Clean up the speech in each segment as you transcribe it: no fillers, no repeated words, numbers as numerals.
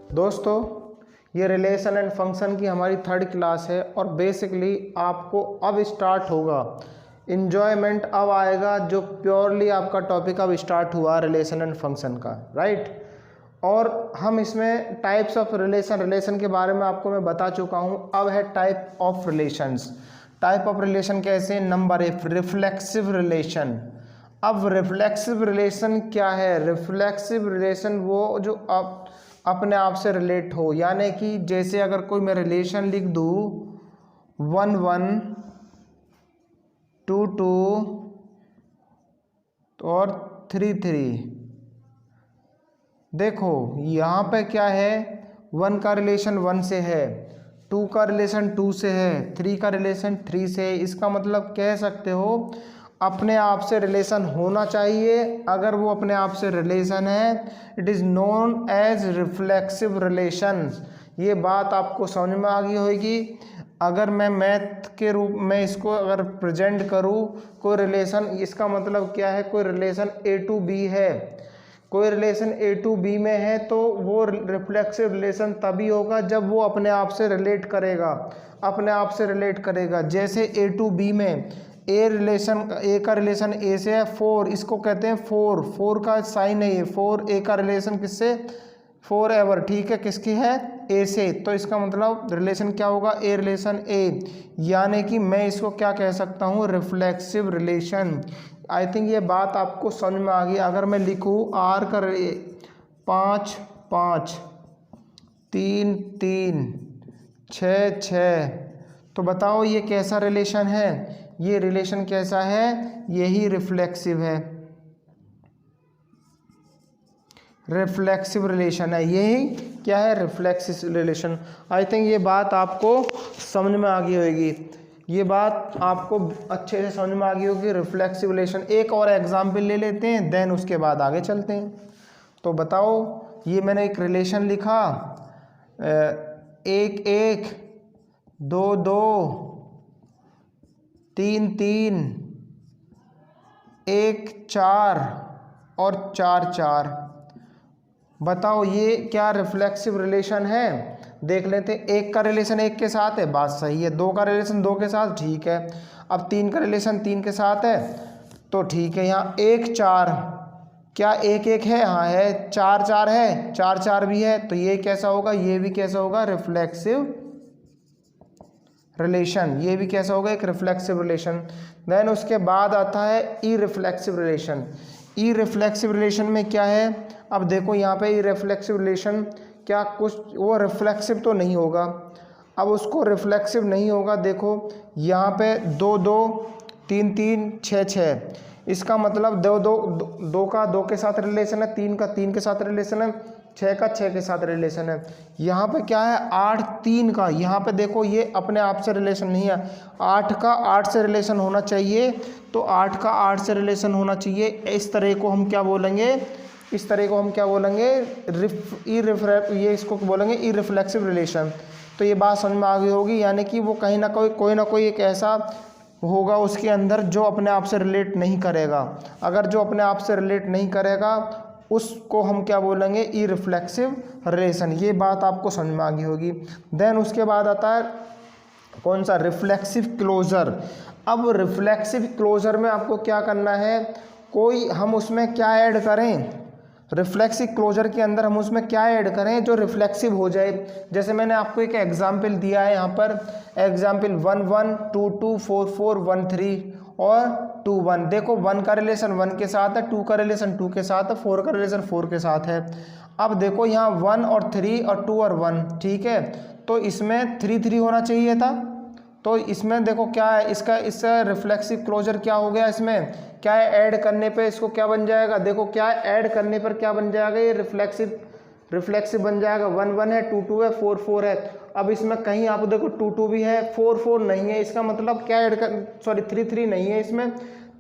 दोस्तों, ये relation and function की हमारी थर्ड क्लास है और बेसिकली आपको अब स्टार्ट होगा इन्जॉयमेंट, अब आएगा जो प्योरली आपका टॉपिक अब स्टार्ट हुआ रिलेशन एंड फंक्शन का, राइट। और हम इसमें टाइप्स ऑफ रिलेशन के बारे में आपको मैं बता चुका हूँ। अब है type of relations. Type of relation कैसे? नंबर एक, रिफ्लेक्सिव रिलेशन। अब रिफ्लेक्सिव रिलेशन क्या है? रिफ्लेक्सिव रिलेशन वो जो अपने आप से रिलेट हो, यानी कि जैसे अगर कोई मैं रिलेशन लिख दूँ 1 1 2 2 और 3 3, देखो यहाँ पे क्या है, 1 का रिलेशन 1 से है, 2 का रिलेशन 2 से है, 3 का रिलेशन 3 से है। इसका मतलब कह सकते हो अपने आप से रिलेशन होना चाहिए। अगर वो अपने आप से रिलेशन है, it is known as reflexive relation. ये बात आपको समझ में आ गई होगी। अगर मैं मैथ के रूप में इसको अगर प्रेजेंट करूँ, कोई रिलेशन, इसका मतलब क्या है? कोई रिलेशन ए टू बी है, कोई रिलेशन ए टू बी में है, तो वो रिफ्लेक्सिव रिलेशन तभी होगा जब वो अपने आप से रिलेट करेगा, अपने आप से रिलेट करेगा। जैसे ए टू बी में ए का रिलेशन ए से है 4, इसको कहते हैं 4 का साइन है ये 4। ए का रिलेशन किससे? 4 एवर, ठीक है, किसकी है? ए से। तो इसका मतलब रिलेशन क्या होगा? ए रिलेशन ए, यानी कि मैं इसको क्या कह सकता हूँ? Reflexive relation. आई थिंक ये बात आपको समझ में आ गई। अगर मैं लिखूँ आर का 5 5 3 3 6 6, तो बताओ ये कैसा रिलेशन है? ये रिलेशन कैसा है? यही रिफ्लेक्सिव है, रिफ्लेक्सिव रिलेशन है। यही क्या है? Reflexive relation. आई थिंक ये बात आपको समझ में आ गई होगी, ये बात आपको अच्छे से समझ में आ गई होगी, रिफ्लेक्सिव रिलेशन। एक और एग्जाम्पल ले लेते हैं, देन उसके बाद आगे चलते हैं। तो बताओ, ये मैंने एक रिलेशन लिखा 1 1 2 2 3 3 1 4 और 4 4। बताओ ये क्या रिफ्लेक्सिव रिलेशन है? देख लेते हैं। 1 का रिलेशन 1 के साथ है, बात सही है। 2 का रिलेशन 2 के साथ, ठीक है। अब 3 का रिलेशन 3 के साथ है, तो ठीक है। यहाँ 1 4, क्या 1 1 है? हाँ है। 4 4 है, 4 4 भी है, तो ये कैसा होगा? ये भी कैसा होगा? Reflexive relation. ये भी कैसा होगा? एक रिफ्लेक्सिव रिलेशन। देन उसके बाद आता है ई रिफ्लेक्सिव रिलेशन। ई रिफ्लेक्सिव रिलेशन में क्या है? अब देखो यहाँ पे ई रिफ्लेक्सिव रिलेशन क्या, कुछ वो रिफ्लेक्सिव तो नहीं होगा। अब उसको रिफ्लेक्सिव नहीं होगा, देखो यहाँ पे 2 2 3 3 6 6, इसका मतलब 2 का 2 के साथ रिलेशन है, 3 का 3 के साथ रिलेशन है, 6 का 6 के साथ रिलेशन है। यहाँ पे क्या है? 8 3 का, यहाँ पे देखो ये अपने आप से रिलेशन नहीं है, 8 का 8 से रिलेशन होना चाहिए, तो 8 का 8 से रिलेशन होना चाहिए। इस तरह को हम क्या बोलेंगे? इस तरह को हम क्या बोलेंगे? ये इसको बोलेंगे ई रिफ्लेक्सिव रिलेशन। तो ये बात समझ में आ गई होगी, यानी कि वो कहीं ना कोई एक ऐसा होगा उसके अंदर जो अपने आप से रिलेट नहीं करेगा। अगर जो अपने आप से रिलेट नहीं करेगा उसको हम क्या बोलेंगे? ई रिफ्लेक्सिव रिलेशन। ये बात आपको समझ में आ गई होगी। देन उसके बाद आता है कौन सा? Reflexive closure. अब रिफ्लेक्सिव क्लोजर में आपको क्या करना है? कोई हम उसमें क्या ऐड करें? रिफ्लेक्सिव क्लोजर के अंदर हम उसमें क्या ऐड करें जो रिफ्लेक्सिव हो जाए? जैसे मैंने आपको एक एग्जाम्पल दिया है यहाँ पर, एग्जाम्पल 1 1 2 2 4 4 1 3 और 2 1। देखो 1 का रिलेशन 1 के साथ है, 2 का रिलेशन 2 के साथ है, 4 का रिलेशन 4 के साथ है। अब देखो यहाँ 1 और 3 और 2 और 1, ठीक है, तो इसमें 3 3 होना चाहिए था। तो इसमें देखो क्या है, इसका रिफ्लेक्सिव क्लोजर क्या हो गया? इसमें क्या है? ऐड करने पे इसको क्या बन जाएगा? देखो क्या है, ऐड करने पर क्या बन जाएगा? ये रिफ्लेक्सिव बन जाएगा। 1 1 है, 2 2 है, 4 4 है। अब इसमें कहीं आप देखो 2 2 भी है, 4 4 नहीं है, इसका मतलब क्या ऐड कर, सॉरी 3 3 नहीं है, इसमें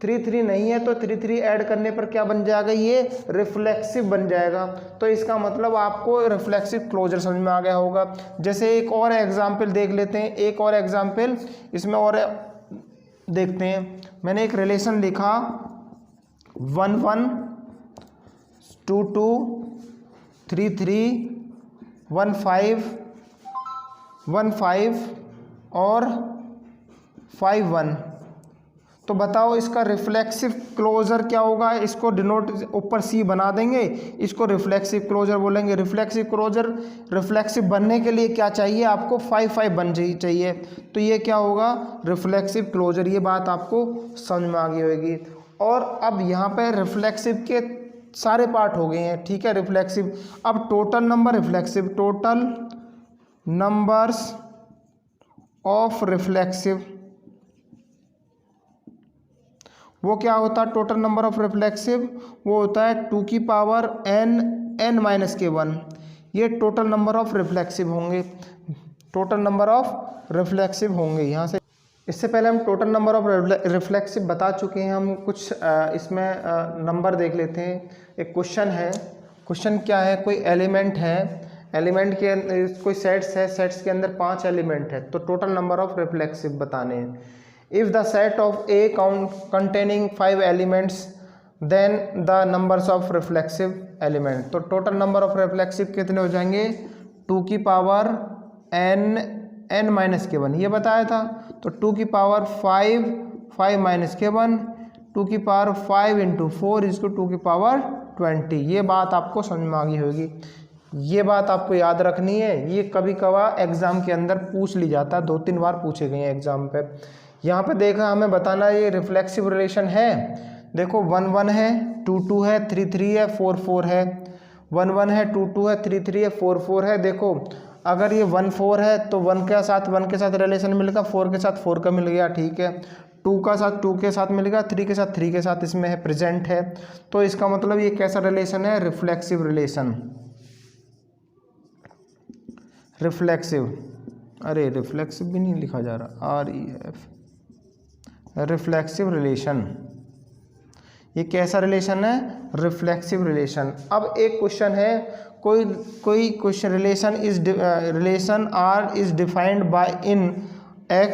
3 3 नहीं है, तो 3 3 ऐड करने पर क्या बन जाएगा? ये रिफ्लेक्सिव बन जाएगा। तो इसका मतलब आपको रिफ्लेक्सिव क्लोजर समझ में आ गया होगा। जैसे एक और एग्जाम्पल देख लेते हैं, एक और एग्जाम्पल इसमें और देखते हैं। मैंने एक रिलेशन लिखा 1 1 2 2 3 3 15 और 51। तो बताओ इसका रिफ्लेक्सिव क्लोजर क्या होगा। इसको डिनोट ऊपर सी बना देंगे, इसको रिफ्लेक्सिव क्लोजर बोलेंगे। रिफ्लेक्सिव क्लोजर रिफ्लेक्सिव बनने के लिए क्या चाहिए आपको, 5 बन चाहिए। तो ये क्या होगा, रिफ्लेक्सिव क्लोजर। ये बात आपको समझ में आ गई होगी। और अब यहाँ पे रिफ्लेक्सिव के सारे पार्ट हो गए हैं, ठीक है। रिफ्लेक्सिव, अब total number reflexive, total numbers of reflexive, वो क्या होता है, टोटल नंबर ऑफ रिफ्लेक्सिव वो होता है 2 की पावर n-1। ये टोटल नंबर ऑफ रिफ्लेक्सिव होंगे, टोटल नंबर ऑफ रिफ्लेक्सिव होंगे। यहाँ से इससे पहले हम टोटल नंबर ऑफ रिफ्लेक्सिव बता चुके हैं। हम कुछ इसमें नंबर देख लेते हैं। एक क्वेश्चन है, क्वेश्चन क्या है, कोई एलिमेंट है, एलिमेंट के कोई सेट्स है, सेट्स के अंदर 5 एलिमेंट है, तो टोटल नंबर ऑफ रिफ्लेक्सिव बताने हैं। If the set of A containing 5 elements then the numbers of reflexive element. तो टोटल नंबर ऑफ रिफ्लेक्सिव कितने हो जाएंगे, 2 की पावर n-1 ये बताया था। तो 2 की पावर 5 -1, 2 की पावर 5 × 4 इसको 2 की पावर 20। ये बात आपको समझ में आ गई होगी। ये बात आपको याद रखनी है। ये कभी कभार एग्जाम के अंदर पूछ ली जाता है, 2-3 बार पूछे गए हैं एग्जाम पे। यहाँ पे देखा हमें बताना ये रिफ्लेक्सिव रिलेशन है। देखो 1-1 है, 2-2 है, 3-3 है, 4-4 है। 1-1 है, 2-2 है, 3-3 है, 4-4 है। देखो अगर ये 1-4 है तो 1 के साथ रिलेशन मिलेगा, 4 के साथ 4 का मिल गया, ठीक है। 2 का साथ 2 के साथ मिलेगा, 3 के साथ 3 के साथ इसमें है, प्रेजेंट है। तो इसका मतलब ये कैसा रिलेशन है, रिफ्लेक्सिव रिलेशन। रिफ्लेक्सिव, अरे रिफ्लेक्सिव भी नहीं लिखा जा रहा, REF, रिफ्लेक्सिव रिलेशन। ये कैसा रिलेशन है, रिफ्लेक्सिव रिलेशन। अब एक क्वेश्चन है, कोई question relation R is defined by in X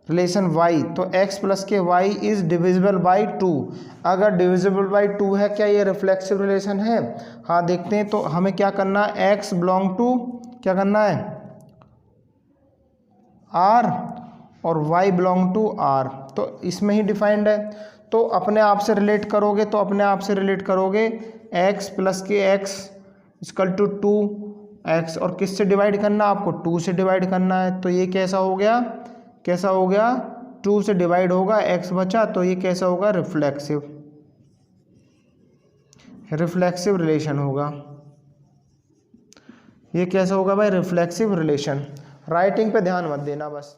relation Y, तो X प्लस के Y इज डिविजिबल बाय 2। अगर डिविजिबल बाय 2 है, क्या ये रिफ्लेक्सिव रिलेशन है। हाँ देखते हैं। तो हमें क्या करना है, X बिलोंग टू क्या करना है R और Y बिलोंग टू R, तो इसमें ही डिफाइंड है। तो अपने आप से रिलेट करोगे, तो अपने आप से रिलेट करोगे x प्लस के x इक्वल टू 2x, और किससे डिवाइड करना आपको, 2 से डिवाइड करना है। तो ये कैसा हो गया, 2 से डिवाइड होगा, x बचा, तो ये कैसा होगा, रिफ्लेक्सिव रिलेशन होगा। ये कैसा होगा भाई, रिफ्लेक्सिव रिलेशन। राइटिंग पे ध्यान मत देना बस।